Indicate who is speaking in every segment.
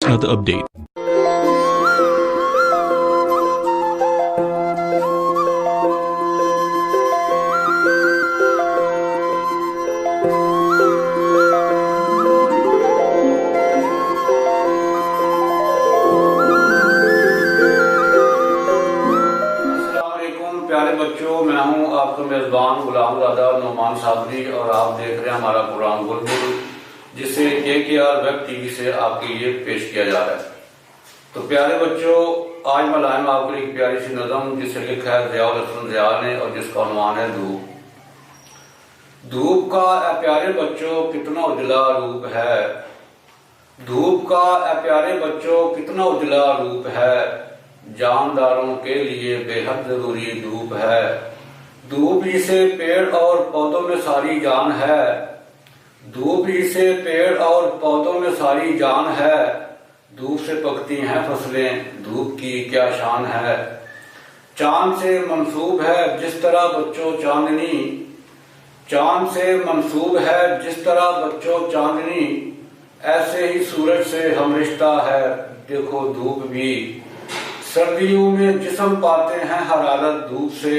Speaker 1: another update.
Speaker 2: پیارے بچوں، میں ہوں آپ کا میزبان غلامزادہ نعمان صابری، اور آپ دیکھ رہے ہیں ہمارا پروگرام گلبل، جسے KKR ویب ٹی وی سے آپ کے لیے پیش کیا جا رہا ہے۔ تو پیارے بچوں، آج میں لایا ہوں آپ کے لیے ایک پیاری سی نظم جسے لکھا ہے ضیاء نے، اور جس کا عنوان ہے دھوپ۔ دھوپ کا اے پیارے بچوں کتنا اجلا روپ ہے، دھوپ کا اے پیارے بچوں کتنا اجلا روپ ہے، جانداروں کے لیے بے حد ضروری دھوپ ہے۔ دھوپ ہی سے پیڑ اور پودوں میں ساری جان ہے، دھوپ ہی سے پیڑ اور پودوں میں ساری جان ہے، دھوپ سے پکتی ہیں فصلیں، دھوپ کی کیا شان ہے۔ چاند سے منسوب ہے جس طرح بچوں چاندنی، چاند سے منسوب ہے جس طرح بچوں چاندنی، ایسے ہی سورج سے ہم رشتہ ہے دیکھو دھوپ بھی۔ سردیوں میں جسم پاتے ہیں حرارت دھوپ سے،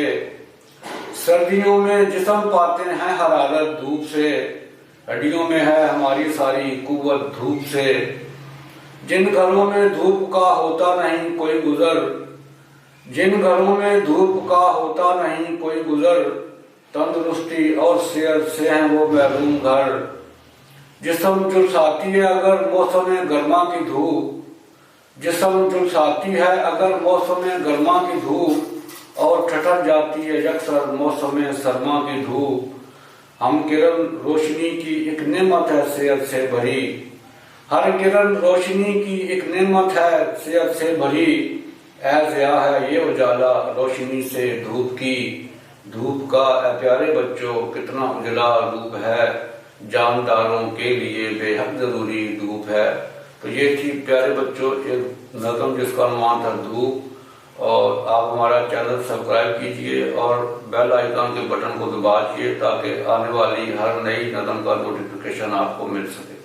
Speaker 2: سردیوں میں جسم پاتے ہیں حرارت دھوپ سے، ہڈیوں میں ہے ہماری ساری قوت دھوپ سے۔ جن گھروں میں دھوپ کا ہوتا نہیں کوئی گزر، جن گھروں میں دھوپ کا ہوتا نہیں کوئی گزر، تندرستی اور صحت سے ہیں وہ محروم گھر۔ جسم جھلساتی ہے اگر موسم گرما کی دھوپ، جسم جھلساتی ہے اگر موسم گرما کی دھوپ، اور ٹھٹر جاتی ہے یکسر موسم سرما کی دھوپ۔ ہم کرن روشنی کی ایک نعمت ہے صحت سے بھری، ہر کرن روشنی کی ایک نعمت ہے صحت سے بھری، اے ضیاء ہے یہ اجالا روشنی سے دھوپ کی۔ دھوپ کا اے پیارے بچوں کتنا اجلا روپ ہے، جانداروں کے لیے بے حد ضروری دھوپ ہے۔ تو یہ تھی پیارے بچوں ایک نظم جس کا عنوان تھا دھوپ، اور آپ ہمارا چینل سبسکرائب کیجئے اور بیل آئیکن کے بٹن کو دبا دیجئے تاکہ آنے والی ہر نئی نظم کا نوٹیفیکیشن آپ کو مل سکے۔